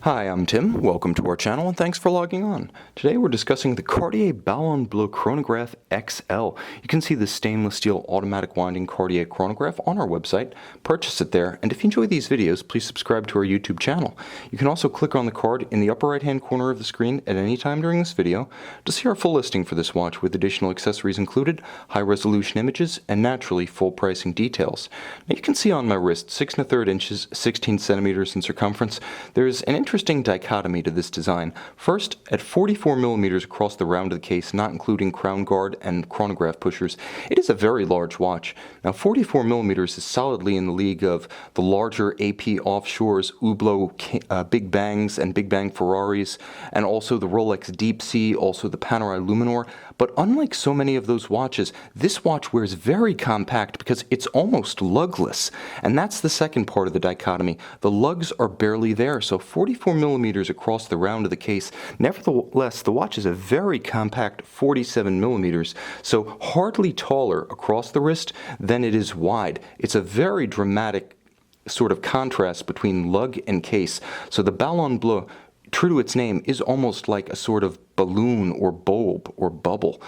Hi, I'm Tim. Welcome to our channel and thanks for logging on. Today we're discussing the Cartier Ballon Bleu Chronograph XL. You can see the stainless steel automatic winding Cartier chronograph on our website. Purchase it there, and if you enjoy these videos, please subscribe to our YouTube channel. You can also click on the card in the upper right hand corner of the screen at any time during this video to see our full listing for this watch with additional accessories included, high resolution images, and naturally full pricing details. Now you can see on my wrist 6 1/3 inches, 16 centimeters in circumference. There's an interesting dichotomy to this design. First, at 44 millimeters across the round of the case, not including crown guard and chronograph pushers, it is a very large watch. Now 44 millimeters is solidly in the league of the larger AP Offshores, Hublot Big Bangs and Big Bang Ferraris, and also the Rolex Deep Sea, also the Panerai Luminor. But unlike so many of those watches, this watch wears very compact because it's almost lugless. And that's the second part of the dichotomy. The lugs are barely there, so 44 millimeters across the round of the case. Nevertheless, the watch is a very compact 47 millimeters, so hardly taller across the wrist than it is wide. It's a very dramatic sort of contrast between lug and case. So the Ballon Bleu, true to its name, is almost like a sort of balloon or bulb or bubble.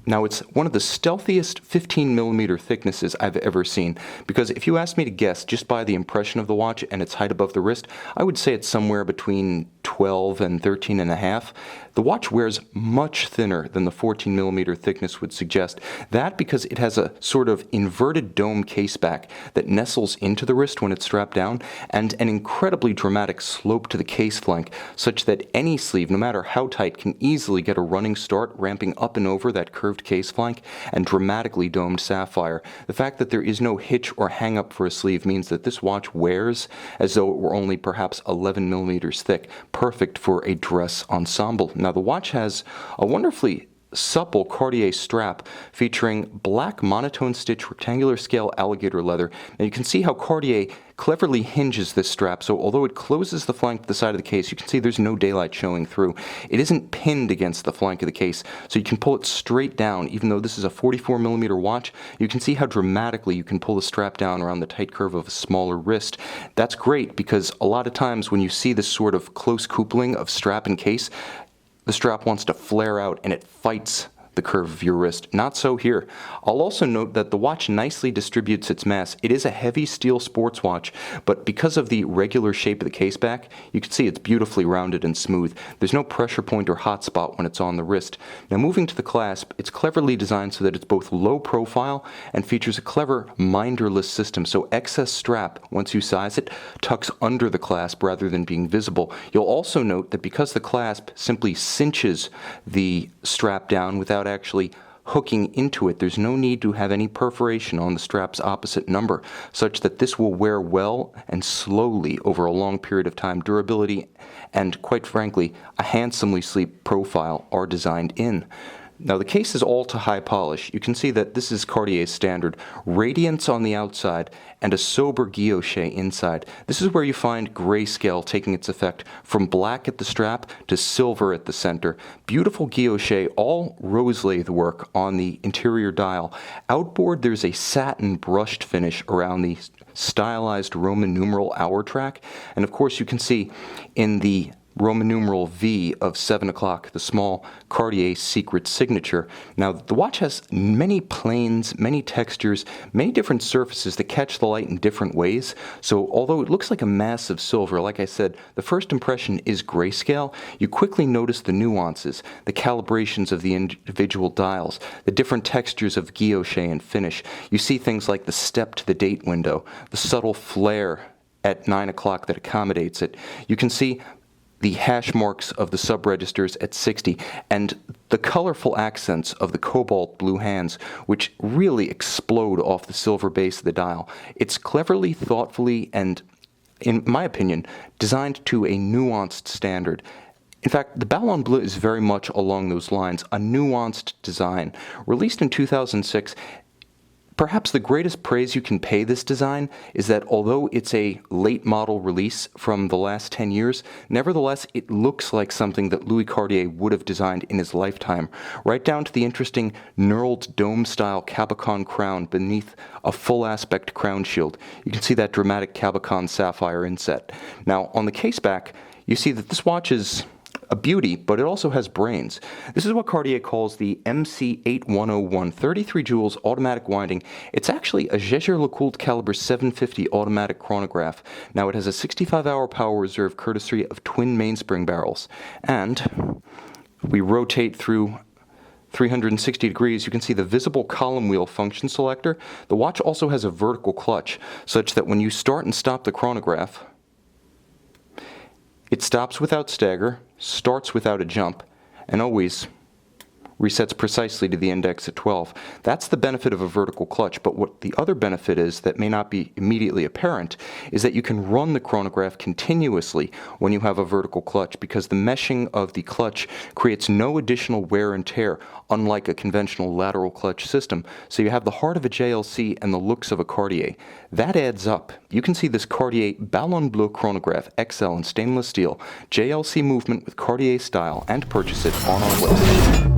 Now it's one of the stealthiest 15 millimeter thicknesses I've ever seen, because if you asked me to guess just by the impression of the watch and its height above the wrist, I would say it's somewhere between 12 and 13 and a half. The watch wears much thinner than the 14 millimeter thickness would suggest. That because it has a sort of inverted dome case back that nestles into the wrist when it's strapped down, and an incredibly dramatic slope to the case flank, such that any sleeve, no matter how tight, can easily get a running start ramping up and over that curved case flank and dramatically domed sapphire. The fact that there is no hitch or hang up for a sleeve means that this watch wears as though it were only perhaps 11 millimeters thick, perfect for a dress ensemble. Now the watch has a wonderfully supple Cartier strap featuring black monotone stitch rectangular scale alligator leather. Now you can see how Cartier cleverly hinges this strap, so although it closes the flank to the side of the case, you can see there's no daylight showing through. It isn't pinned against the flank of the case, so you can pull it straight down. Even though this is a 44 millimeter watch, you can see how dramatically you can pull the strap down around the tight curve of a smaller wrist. That's great because a lot of times when you see this sort of close coupling of strap and case, the strap wants to flare out and it fights the curve of your wrist. Not so here. I'll also note that the watch nicely distributes its mass. It is a heavy steel sports watch, but because of the regular shape of the case back, you can see it's beautifully rounded and smooth. There's no pressure point or hot spot when it's on the wrist. Now moving to the clasp, it's cleverly designed so that it's both low profile and features a clever minderless system, so excess strap, once you size it, tucks under the clasp rather than being visible. You'll also note that because the clasp simply cinches the strap down without actually hooking into it, there's no need to have any perforation on the strap's opposite number, such that this will wear well and slowly over a long period of time. Durability and, quite frankly, a handsomely sleek profile are designed in. Now the case is all to high polish. You can see that this is Cartier's standard. Radiance on the outside and a sober guilloche inside. This is where you find grayscale taking its effect from black at the strap to silver at the center. Beautiful guilloche, all rose lathe work on the interior dial. Outboard there's a satin brushed finish around the stylized Roman numeral hour track. And of course you can see in the Roman numeral V of 7 o'clock, the small Cartier secret signature. Now, the watch has many planes, many textures, many different surfaces that catch the light in different ways. So, although it looks like a mass of silver, like I said, the first impression is grayscale. You quickly notice the nuances, the calibrations of the individual dials, the different textures of guilloche and finish. You see things like the step to the date window, the subtle flare at 9 o'clock that accommodates it. You can see the hash marks of the sub-registers at 60, and the colorful accents of the cobalt blue hands, which really explode off the silver base of the dial. It's cleverly, thoughtfully, and, in my opinion, designed to a nuanced standard. In fact, the Ballon Bleu is very much along those lines, a nuanced design. Released in 2006, perhaps the greatest praise you can pay this design is that although it's a late model release from the last 10 years, nevertheless it looks like something that Louis Cartier would have designed in his lifetime, right down to the interesting knurled dome-style Cabochon crown beneath a full-aspect crown shield. You can see that dramatic Cabochon sapphire inset. Now, on the case back, you see that this watch is a beauty, but it also has brains. This is what Cartier calls the MC8101 33 joules automatic winding. It's actually a Jaeger-LeCoultre caliber 750 automatic chronograph. Now it has a 65-hour power reserve courtesy of twin mainspring barrels. And we rotate through 360 degrees, you can see the visible column wheel function selector. The watch also has a vertical clutch, such that when you start and stop the chronograph, it stops without stagger, starts without a jump, and always resets precisely to the index at 12. That's the benefit of a vertical clutch, but what the other benefit is that may not be immediately apparent is that you can run the chronograph continuously when you have a vertical clutch, because the meshing of the clutch creates no additional wear and tear, unlike a conventional lateral clutch system. So you have the heart of a JLC and the looks of a Cartier. That adds up. You can see this Cartier Ballon Bleu Chronograph XL in stainless steel, JLC movement with Cartier style, and purchase it on our website.